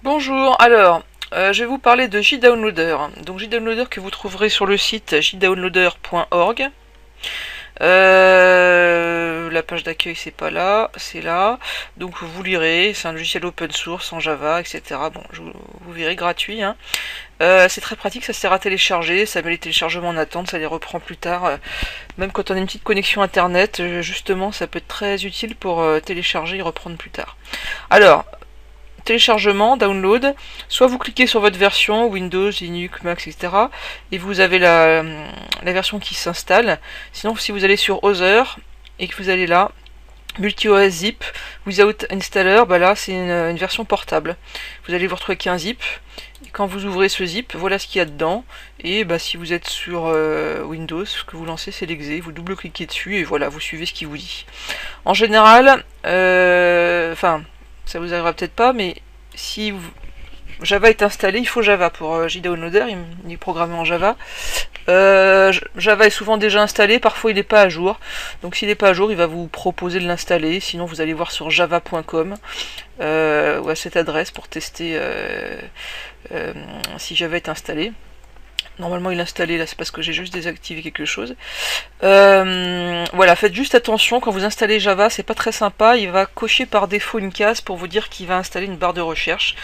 Bonjour, alors je vais vous parler de JDownloader. Donc JDownloader que vous trouverez sur le site jdownloader.org. La page d'accueil c'est pas là, c'est là. Donc vous lirez, c'est un logiciel open source en Java, etc. Bon, vous verrez, gratuit. Hein. C'est très pratique, ça sert à télécharger, ça met les téléchargements en attente, ça les reprend plus tard. Même quand on a une petite connexion internet, justement, ça peut être très utile pour télécharger et reprendre plus tard. Alors, téléchargement, download, soit vous cliquez sur votre version, Windows, Linux, Mac, etc. et vous avez la version qui s'installe. Sinon, si vous allez sur Other et que vous allez là, Multi-OS zip, without installer, bah là c'est une version portable. Vous allez vous retrouver avec un zip, et quand vous ouvrez ce zip, voilà ce qu'il y a dedans, et bah si vous êtes sur Windows, ce que vous lancez c'est l'exé, vous double-cliquez dessus, et voilà, vous suivez ce qu'il vous dit. En général, ça vous arrivera peut-être pas, mais si Java est installé, il faut Java pour JDownloader, il est programmé en Java. Java est souvent déjà installé, parfois il n'est pas à jour. Donc s'il n'est pas à jour, il va vous proposer de l'installer. Sinon vous allez voir sur java.com ou à cette adresse pour tester si Java est installé. Normalement il est installé, là c'est parce que j'ai juste désactivé quelque chose. Voilà, faites juste attention, quand vous installez Java, c'est pas très sympa, il va cocher par défaut une case pour vous dire qu'il va installer une barre de recherche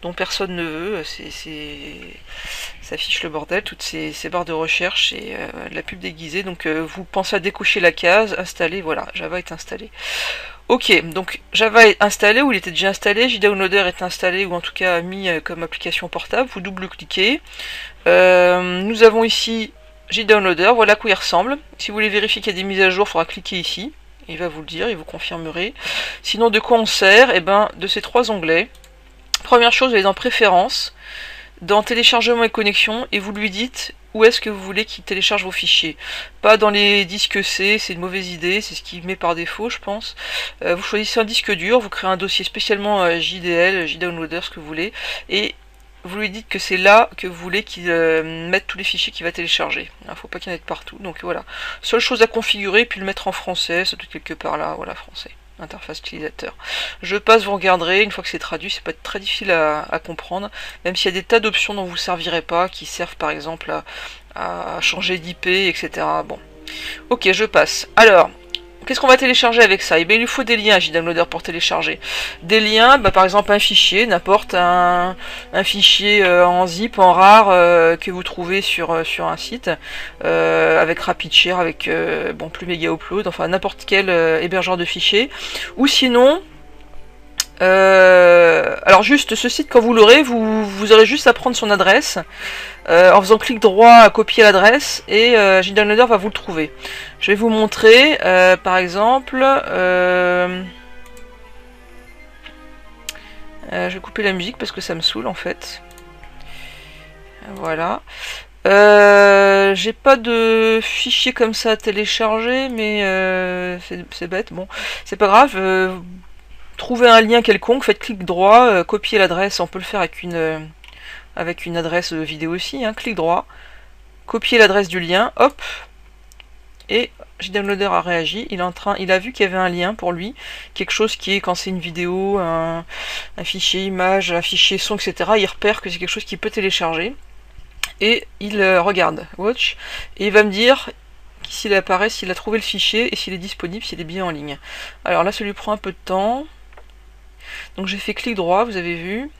dont personne ne veut, ça affiche le bordel, toutes ces barres de recherche et la pub déguisée, donc vous pensez à décocher la case, installer, voilà, Java est installé. Ok, donc Java est installé, ou il était déjà installé, JDownloader est installé, ou en tout cas mis comme application portable, vous double-cliquez. Nous avons ici JDownloader, voilà à quoi il ressemble. Si vous voulez vérifier qu'il y a des mises à jour, il faudra cliquer ici. Il va vous le dire, et vous confirmerez. Sinon, de quoi on sert? Eh ben, de ces trois onglets. Première chose, vous allez dans Préférences, dans Téléchargement et connexion, et vous lui dites où est-ce que vous voulez qu'il télécharge vos fichiers. Pas dans les disques C, c'est une mauvaise idée, c'est ce qu'il met par défaut, je pense. Vous choisissez un disque dur, vous créez un dossier spécialement JDL, JDownloader, ce que vous voulez, et vous lui dites que c'est là que vous voulez qu'il mette tous les fichiers qu'il va télécharger. Il ne faut pas qu'il y en ait de partout, donc voilà. Seule chose à configurer, puis le mettre en français, ça doit être quelque part là, voilà, français. Interface utilisateur. Je passe, vous regarderez, une fois que c'est traduit, c'est pas très difficile à comprendre, même s'il y a des tas d'options dont vous ne servirez pas, qui servent par exemple à changer d'IP, etc. Bon. Ok, je passe. Alors, qu'est-ce qu'on va télécharger avec ça? Eh bien, il lui faut des liens à JDownloader pour télécharger. Des liens, bah, par exemple un fichier, n'importe un fichier en zip, en rar, que vous trouvez sur un site, avec RapidShare, avec plus méga upload, enfin n'importe quel hébergeur de fichiers. Ou sinon, alors juste ce site, quand vous l'aurez, vous aurez juste à prendre son adresse, en faisant clic droit à copier l'adresse, et JDownloader va vous le trouver. Je vais vous montrer, par exemple, je vais couper la musique parce que ça me saoule en fait. Voilà. J'ai pas de fichier comme ça à télécharger, mais c'est bête, bon, c'est pas grave. Trouvez un lien quelconque, faites clic droit, copiez l'adresse, on peut le faire avec une adresse vidéo aussi, hein, clic droit, copiez l'adresse du lien, hop, et JDownloader a réagi, il a vu qu'il y avait un lien pour lui, quelque chose qui est, quand c'est une vidéo, un fichier image, un fichier son, etc., il repère que c'est quelque chose qu'il peut télécharger, et il regarde, watch, et il va me dire s'il apparaît, s'il a trouvé le fichier, et s'il est disponible, s'il est bien en ligne. Alors là, ça lui prend un peu de temps, donc j'ai fait clic droit, vous avez vu.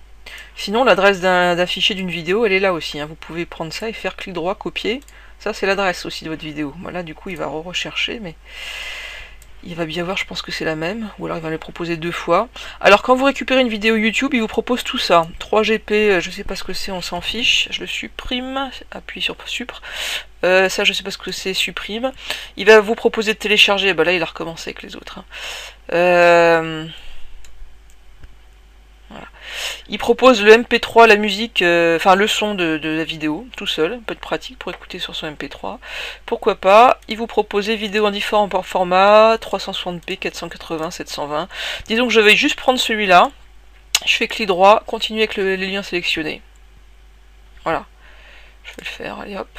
Sinon, l'adresse d'un fichier d'une vidéo, elle est là aussi, hein. Vous pouvez prendre ça et faire clic droit, copier. Ça, c'est l'adresse aussi de votre vidéo. Voilà, du coup, il va rechercher, mais il va bien voir, je pense que c'est la même. Ou alors, il va les proposer deux fois. Alors, quand vous récupérez une vidéo YouTube, il vous propose tout ça. 3GP, je sais pas ce que c'est, on s'en fiche. Je le supprime. Appuie sur supr. Ça, je sais pas ce que c'est, supprime. Il va vous proposer de télécharger. Bah là, il a recommencé avec les autres. Hein. Voilà. Il propose le MP3, la musique, enfin le son de la vidéo, tout seul, un peu de pratique pour écouter sur son MP3. Pourquoi pas. Il vous propose vidéo en différents formats, 360p, 480, 720. Disons que je vais juste prendre celui-là. Je fais clic droit, continuer avec les liens sélectionnés. Voilà. Je vais le faire, allez hop.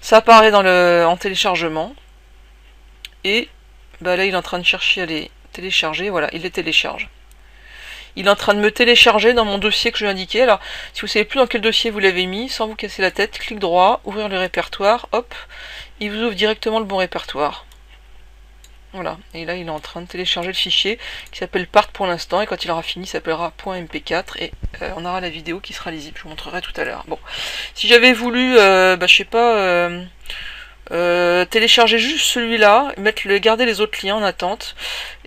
Ça apparaît en téléchargement. Et bah là, il est en train de chercher à les télécharger. Voilà, il les télécharge. Il est en train de me télécharger dans mon dossier que je lui ai indiqué. Alors, si vous savez plus dans quel dossier vous l'avez mis, sans vous casser la tête, clic droit, ouvrir le répertoire, hop, il vous ouvre directement le bon répertoire. Voilà, et là il est en train de télécharger le fichier qui s'appelle part pour l'instant, et quand il aura fini, il s'appellera .mp4, et on aura la vidéo qui sera lisible, je vous montrerai tout à l'heure. Bon, si j'avais voulu, je sais pas, télécharger juste celui-là, garder les autres liens en attente,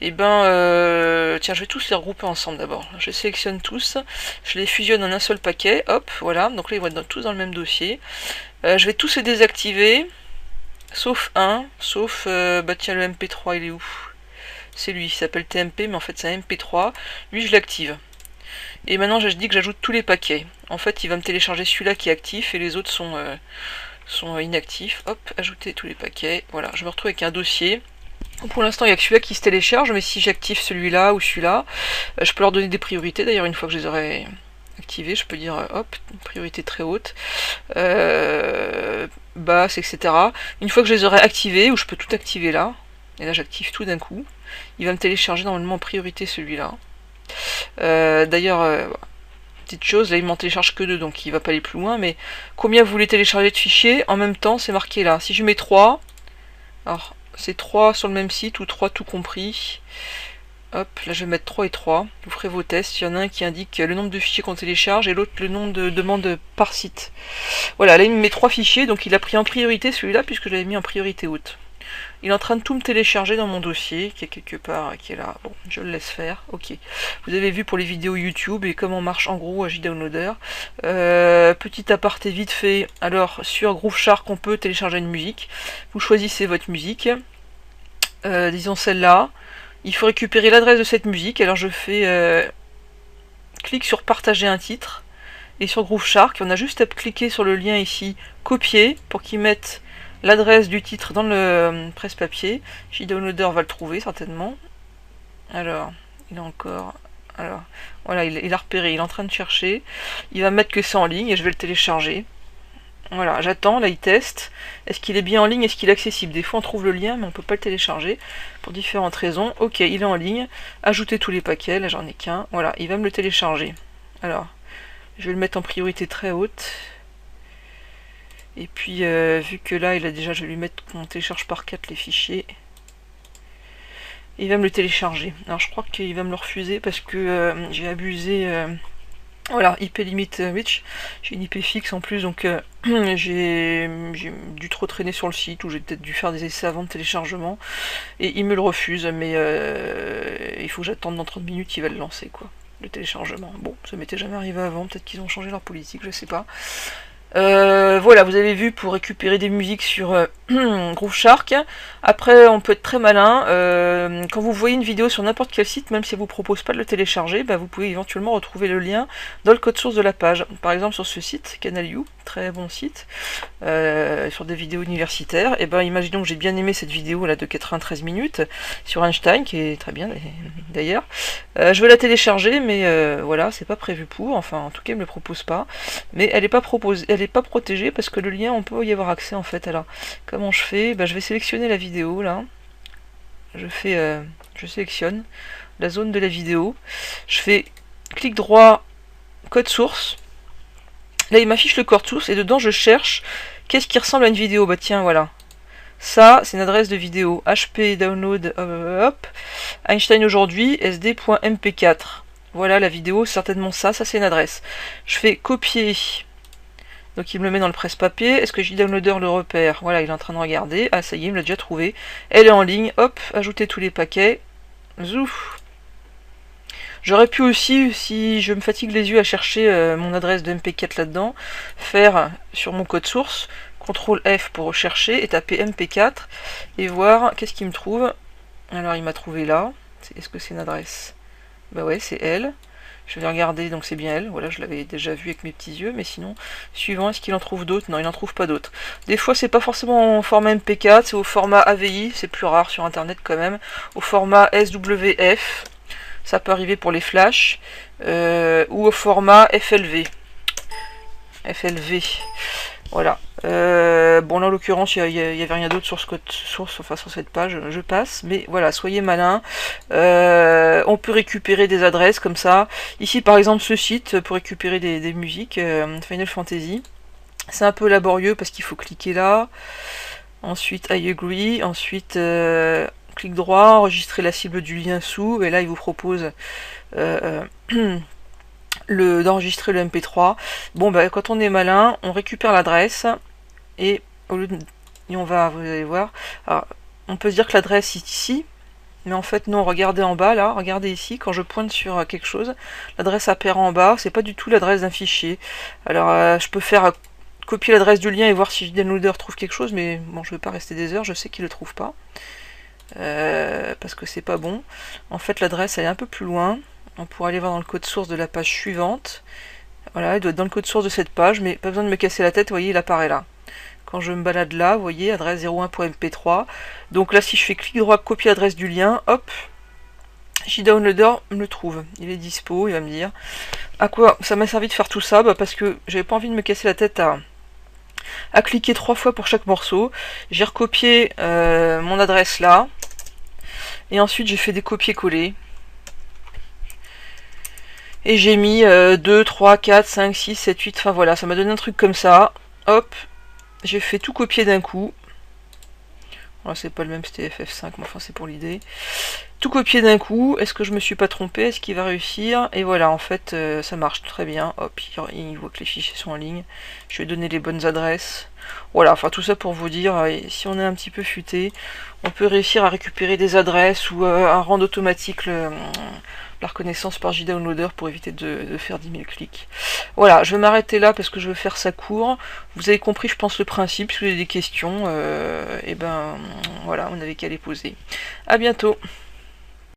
et tiens, je vais tous les regrouper ensemble d'abord. Je sélectionne tous, je les fusionne en un seul paquet, hop, voilà, donc là ils vont être tous dans le même dossier. Je vais tous les désactiver. Sauf un, sauf, tiens, le MP3 il est où? C'est lui, il s'appelle TMP, mais en fait c'est un MP3. Lui je l'active. Et maintenant je dis que j'ajoute tous les paquets. En fait il va me télécharger celui-là qui est actif et les autres sont inactifs. Hop, ajouter tous les paquets. Voilà, je me retrouve avec un dossier. Pour l'instant il n'y a que celui-là qui se télécharge, mais si j'active celui-là ou celui-là, je peux leur donner des priorités. D'ailleurs une fois que je les aurai activés, je peux dire hop, priorité très haute. Basse, etc. Une fois que je les aurai activés, ou je peux tout activer là, et là j'active tout d'un coup, il va me télécharger normalement en priorité celui-là. D'ailleurs, petite chose, là il m'en télécharge que 2, donc il va pas aller plus loin, mais combien vous voulez télécharger de fichiers, en même temps c'est marqué là. Si je mets 3, alors c'est 3 sur le même site, ou 3 tout compris. Hop, là je vais mettre 3 et 3, vous ferez vos tests, il y en a un qui indique le nombre de fichiers qu'on télécharge et l'autre le nombre de demandes par site. Voilà, là il me met 3 fichiers, donc il a pris en priorité celui-là puisque je l'avais mis en priorité haute. Il est en train de tout me télécharger dans mon dossier, qui est quelque part, qui est là, bon, je le laisse faire, ok. Vous avez vu pour les vidéos YouTube et comment marche en gros JDownloader. Petit aparté vite fait, alors sur GrooveShark on peut télécharger une musique, vous choisissez votre musique, disons celle-là. Il faut récupérer l'adresse de cette musique, alors je fais clic sur partager un titre, et sur GrooveShark, on a juste à cliquer sur le lien ici, copier, pour qu'il mette l'adresse du titre dans le presse-papier. JDownloader va le trouver certainement. Alors, il a encore... Alors, voilà, il a repéré, il est en train de chercher, il va mettre que c'est en ligne, et je vais le télécharger. Voilà, j'attends, là il teste. Est-ce qu'il est bien en ligne, est-ce qu'il est accessible? Des fois on trouve le lien mais on peut pas le télécharger pour différentes raisons. Ok, il est en ligne. Ajouter tous les paquets, là j'en ai qu'un. Voilà, il va me le télécharger. Alors, je vais le mettre en priorité très haute. Et puis vu que là il a déjà, je vais lui mettre qu'on télécharge par 4 les fichiers. Il va me le télécharger. Alors je crois qu'il va me le refuser parce que j'ai abusé... Voilà, IP limit reach, j'ai une IP fixe en plus, donc j'ai dû trop traîner sur le site, ou j'ai peut-être dû faire des essais avant de téléchargement, et il me le refuse, mais il faut que j'attende dans 30 minutes, il va le lancer, quoi, le téléchargement. Bon, ça m'était jamais arrivé avant, peut-être qu'ils ont changé leur politique, je sais pas. Voilà, vous avez vu pour récupérer des musiques sur GrooveShark. Après, on peut être très malin. Quand vous voyez une vidéo sur n'importe quel site, même si elle vous propose pas de le télécharger, vous pouvez éventuellement retrouver le lien dans le code source de la page. Par exemple, sur ce site, CanalU, très bon site, sur des vidéos universitaires. Et imaginons que j'ai bien aimé cette vidéo là de 93 minutes sur Einstein, qui est très bien d'ailleurs. Je vais la télécharger, mais voilà, c'est pas prévu pour. Enfin, en tout cas, il me le propose pas. Mais elle est pas proposée. Elle n'est pas protégée parce que le lien on peut y avoir accès en fait. Alors comment je fais? Je vais sélectionner la vidéo là, je sélectionne la zone de la vidéo, je fais clic droit code source, là il m'affiche le code source et dedans je cherche qu'est-ce qui ressemble à une vidéo. Tiens, voilà, ça c'est une adresse de vidéo hp download hop, Einstein aujourd'hui sd.mp4. voilà la vidéo, certainement ça c'est une adresse. Je fais copier. Donc il me le met dans le presse-papier. Est-ce que JDownloader le repère? Voilà, il est en train de regarder. Ah ça y est, il me l'a déjà trouvé. Elle est en ligne. Hop, ajouter tous les paquets. Zouf. J'aurais pu aussi, si je me fatigue les yeux à chercher mon adresse de MP4 là-dedans, faire sur mon code source, CTRL F pour rechercher et taper MP4 et voir qu'est-ce qu'il me trouve. Alors il m'a trouvé là. Est-ce que c'est une adresse? Bah ouais, c'est elle. Je vais regarder, donc c'est bien elle, voilà, je l'avais déjà vu avec mes petits yeux, mais sinon, suivant, est-ce qu'il en trouve d'autres? Non, il n'en trouve pas d'autres. Des fois, c'est pas forcément en format MP4, c'est au format AVI, c'est plus rare sur Internet quand même, au format SWF, ça peut arriver pour les flashs, ou au format FLV. Voilà. Bon là en l'occurrence il y avait rien d'autre sur ce code source, enfin sur cette page, je passe, mais voilà, soyez malins. On peut récupérer des adresses comme ça. Ici par exemple ce site pour récupérer des musiques Final Fantasy. C'est un peu laborieux parce qu'il faut cliquer là. Ensuite I agree, ensuite clic droit, enregistrer la cible du lien sous, et là il vous propose d'enregistrer le MP3. Bon bah quand on est malin, on récupère l'adresse et au lieu de, et on va, vous allez voir, alors, on peut se dire que l'adresse est ici, mais en fait non, regardez en bas là, regardez ici, quand je pointe sur quelque chose, l'adresse apparaît en bas, c'est pas du tout l'adresse d'un fichier. Alors je peux faire copier l'adresse du lien et voir si JDownloader trouve quelque chose, mais bon je vais pas rester des heures, je sais qu'il le trouve pas. Parce que c'est pas bon. En fait l'adresse elle est un peu plus loin, on pourra aller voir dans le code source de la page suivante. Voilà, il doit être dans le code source de cette page, mais pas besoin de me casser la tête, vous voyez, il apparaît là. Quand je me balade là, vous voyez, adresse 01.mp3. Donc là, si je fais clic droit, copier l'adresse du lien, hop, JDownloader me le trouve. Il est dispo, il va me dire. À quoi ça m'a servi de faire tout ça? Bah parce que j'avais pas envie de me casser la tête à cliquer 3 fois pour chaque morceau. J'ai recopié mon adresse là. Et ensuite, j'ai fait des copier-coller. Et j'ai mis 2, 3, 4, 5, 6, 7, 8, enfin voilà, ça m'a donné un truc comme ça. Hop, j'ai fait tout copier d'un coup. Voilà, c'est pas le même, c'était FF5, mais enfin c'est pour l'idée. Tout copier d'un coup, est-ce que je me suis pas trompé? Est-ce qu'il va réussir? Et voilà, en fait, ça marche très bien. Hop, il voit que les fichiers sont en ligne. Je vais donner les bonnes adresses. Voilà, enfin tout ça pour vous dire, si on est un petit peu futé, on peut réussir à récupérer des adresses ou à rendre automatique la reconnaissance par JDownloader pour éviter de faire 10 000 clics. Voilà, je vais m'arrêter là parce que je veux faire ça court. Vous avez compris, je pense, le principe. Si vous avez des questions, et ben voilà, on n'avait qu'à les poser. À bientôt.